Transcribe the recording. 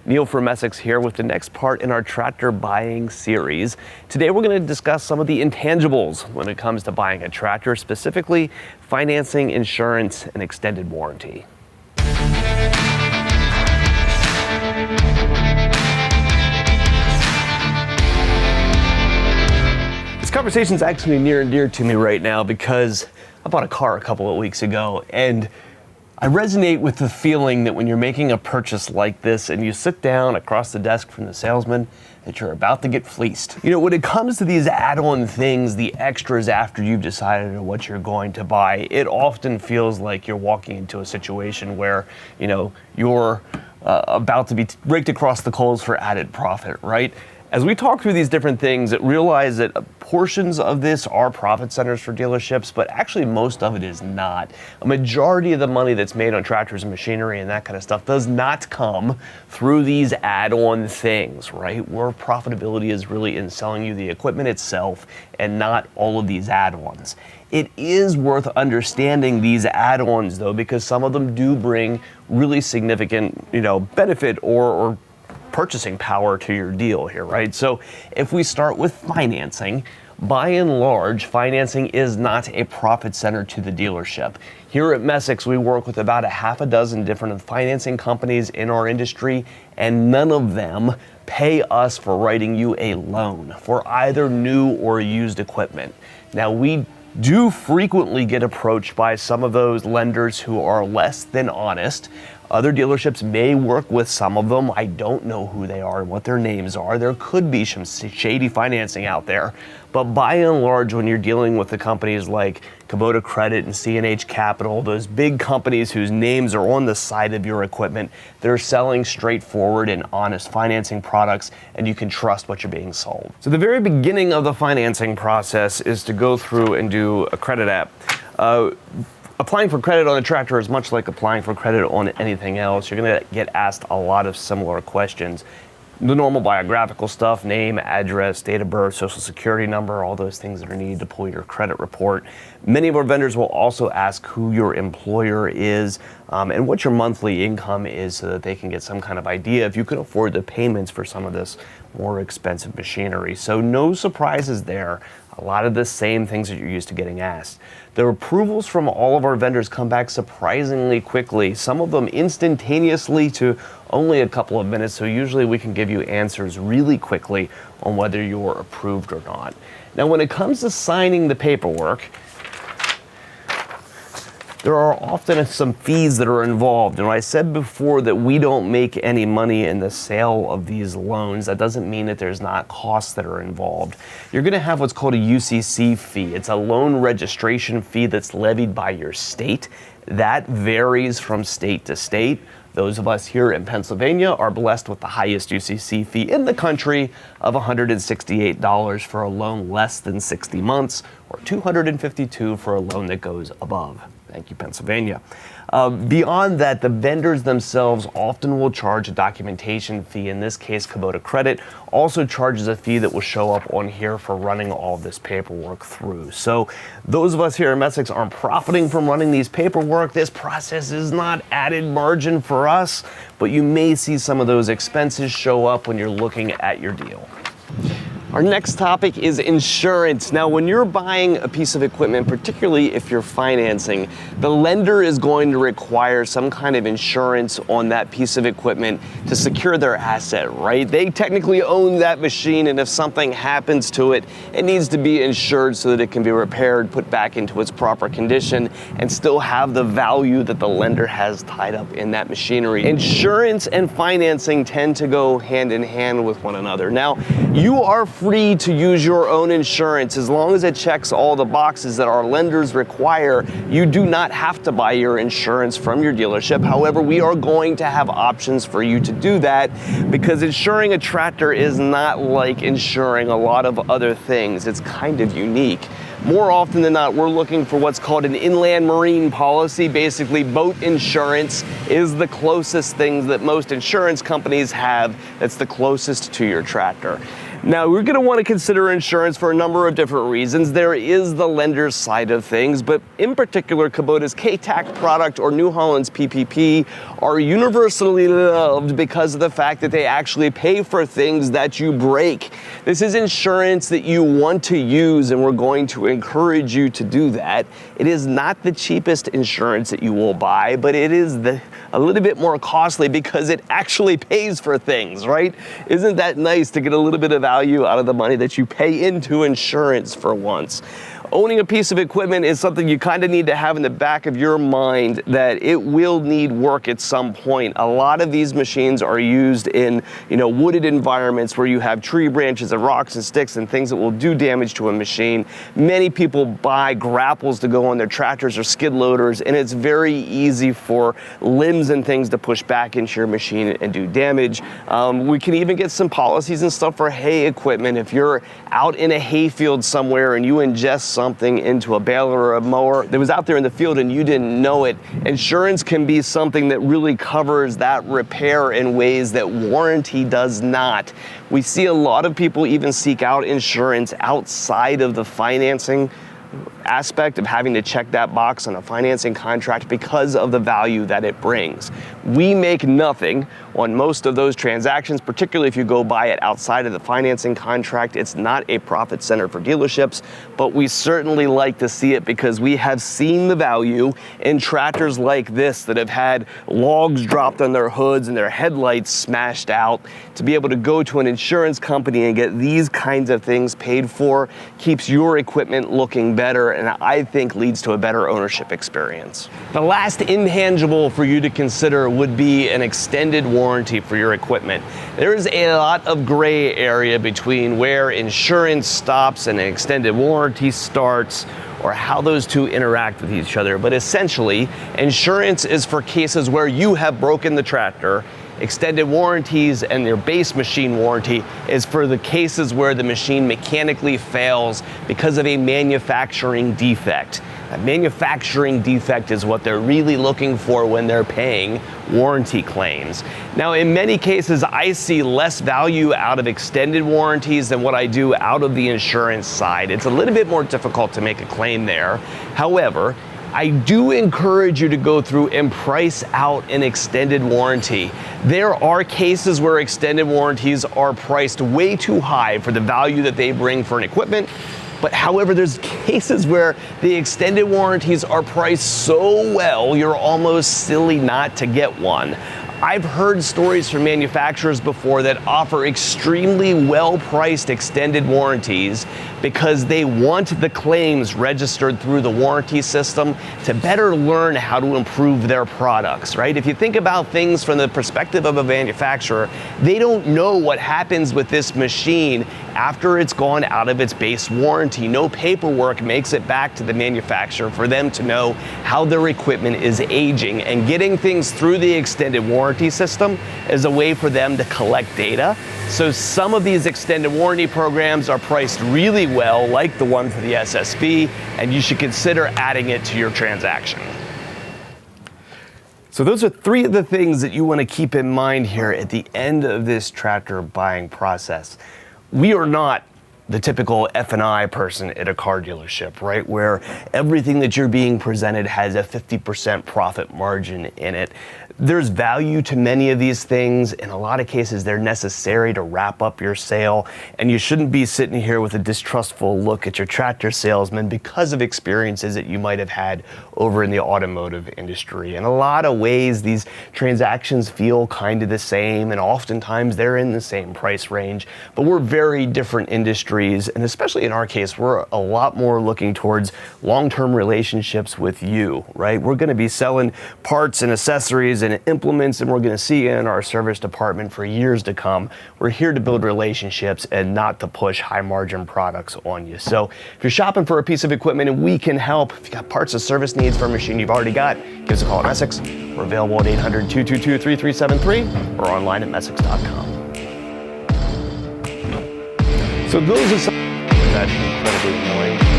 Neil from Essex here with the next part in our tractor buying series. Today we're going to discuss some of the intangibles when it comes to buying a tractor, specifically financing, insurance, and extended warranty. This conversation is actually near and dear to me right now because I bought a car a couple of weeks ago, and I resonate with the feeling that when you're making a purchase like this and you sit down across the desk from the salesman, that you're about to get fleeced. You know, when it comes to these add-on things, the extras after you've decided on what you're going to buy, it often feels like you're walking into a situation where, you're about to be raked across the coals for added profit, right? As we talk through these different things, realize that portions of this are profit centers for dealerships, but actually most of it is not. A majority of the money that's made on tractors and machinery and that kind of stuff does not come through these add-on things, right? Where profitability is really in selling you the equipment itself and not all of these add-ons. It is worth understanding these add-ons though, because some of them do bring really significant, benefit or purchasing power to your deal here, right? So if we start with financing, by and large, financing is not a profit center to the dealership. Here at Essex, we work with about a half a dozen different financing companies in our industry, and none of them pay us for writing you a loan for either new or used equipment. Now, we do frequently get approached by some of those lenders who are less than honest. Other dealerships may work with some of them. I don't know who they are and what their names are. There could be some shady financing out there. But by and large, when you're dealing with the companies like Kubota Credit and C&H Capital, those big companies whose names are on the side of your equipment, they're selling straightforward and honest financing products, and you can trust what you're being sold. So the very beginning of the financing process is to go through and do a credit app. Applying for credit on a tractor is much like applying for credit on anything else. You're going to get asked a lot of similar questions. The normal biographical stuff, name, address, date of birth, social security number, all those things that are needed to pull your credit report. Many of our vendors will also ask who your employer is and what your monthly income is so that they can get some kind of idea if you can afford the payments for some of this more expensive machinery. So no surprises there. A lot of the same things that you're used to getting asked. The approvals from all of our vendors come back surprisingly quickly, some of them instantaneously to only a couple of minutes, so usually we can give you answers really quickly on whether you're approved or not. Now, when it comes to signing the paperwork, there are often some fees that are involved. And I said before that we don't make any money in the sale of these loans. That doesn't mean that there's not costs that are involved. You're going to have what's called a UCC fee. It's a loan registration fee that's levied by your state. That varies from state to state. Those of us here in Pennsylvania are blessed with the highest UCC fee in the country of $168 for a loan less than 60 months, or $252 for a loan that goes above. Thank you, Pennsylvania. Beyond that, the vendors themselves often will charge a documentation fee. In this case, Kubota Credit also charges a fee that will show up on here for running all of this paperwork through. So those of us here in Essex aren't profiting from running these paperwork. This process is not added margin for us, but you may see some of those expenses show up when you're looking at your deal. Our next topic is insurance. Now, when you're buying a piece of equipment, particularly if you're financing, the lender is going to require some kind of insurance on that piece of equipment to secure their asset, right? They technically own that machine, and if something happens to it, it needs to be insured so that it can be repaired, put back into its proper condition, and still have the value that the lender has tied up in that machinery. Insurance and financing tend to go hand in hand with one another. Now, you are free to use your own insurance as long as it checks all the boxes that our lenders require. You do not have to buy your insurance from your dealership. However, we are going to have options for you to do that because insuring a tractor is not like insuring a lot of other things. It's kind of unique. More often than not, we're looking for what's called an inland marine policy. Basically, boat insurance is the closest thing that most insurance companies have that's the closest to your tractor. Now, we're going to want to consider insurance for a number of different reasons. There is the lender's side of things, but in particular, Kubota's K-TAC product or New Holland's PPP are universally loved because of the fact that they actually pay for things that you break. This is insurance that you want to use, and we're going to encourage you to do that. It is not the cheapest insurance that you will buy, but it is a little bit more costly because it actually pays for things, right? Isn't that nice to get a little bit of value out of the money that you pay into insurance for once? Owning a piece of equipment is something you kind of need to have in the back of your mind that it will need work at some point. A lot of these machines are used in, wooded environments where you have tree branches and rocks and sticks and things that will do damage to a machine. Many people buy grapples to go on their tractors or skid loaders, and it's very easy for limbs and things to push back into your machine and do damage. We can even get some policies and stuff for hay equipment. If you're out in a hayfield somewhere and you ingest something into a baler or a mower that was out there in the field and you didn't know it, insurance can be something that really covers that repair in ways that warranty does not. We see a lot of people even seek out insurance outside of the financing aspect of having to check that box on a financing contract because of the value that it brings. We make nothing on most of those transactions, particularly if you go buy it outside of the financing contract. It's not a profit center for dealerships, but we certainly like to see it because we have seen the value in tractors like this that have had logs dropped on their hoods and their headlights smashed out. To be able to go to an insurance company and get these kinds of things paid for keeps your equipment looking better, and I think leads to a better ownership experience. The last intangible for you to consider would be an extended warranty for your equipment. There is a lot of gray area between where insurance stops and an extended warranty starts, or how those two interact with each other. But essentially, insurance is for cases where you have broken the tractor. Extended warranties and your base machine warranty is for the cases where the machine mechanically fails because of a manufacturing defect. A manufacturing defect is what they're really looking for when they're paying warranty claims. Now, in many cases, I see less value out of extended warranties than what I do out of the insurance side. It's a little bit more difficult to make a claim there. However, I do encourage you to go through and price out an extended warranty. There are cases where extended warranties are priced way too high for the value that they bring for an equipment. But however, there's cases where the extended warranties are priced so well, you're almost silly not to get one. I've heard stories from manufacturers before that offer extremely well-priced extended warranties because they want the claims registered through the warranty system to better learn how to improve their products, right? If you think about things from the perspective of a manufacturer, they don't know what happens with this machine after it's gone out of its base warranty. No paperwork makes it back to the manufacturer for them to know how their equipment is aging, and getting things through the extended warranty system is a way for them to collect data. So some of these extended warranty programs are priced really well, like the one for the SSV, and you should consider adding it to your transaction. So those are three of the things that you want to keep in mind here at the end of this tractor buying process. We are not the typical F&I person at a car dealership, right? Where everything that you're being presented has a 50% profit margin in it. There's value to many of these things. In a lot of cases, they're necessary to wrap up your sale, and you shouldn't be sitting here with a distrustful look at your tractor salesman because of experiences that you might have had over in the automotive industry. In a lot of ways, these transactions feel kind of the same, and oftentimes they're in the same price range, but we're very different industries, and especially in our case, we're a lot more looking towards long-term relationships with you, right? We're gonna be selling parts and accessories and implements, and we're going to see you in our service department for years to come. We're here to build relationships and not to push high margin products on you. So if you're shopping for a piece of equipment and we can help, if you got parts or service needs for a machine you've already got, give us a call at Messick's. We're available at 800-222-3373 or online at Messicks.com. So those are some that's incredibly annoying.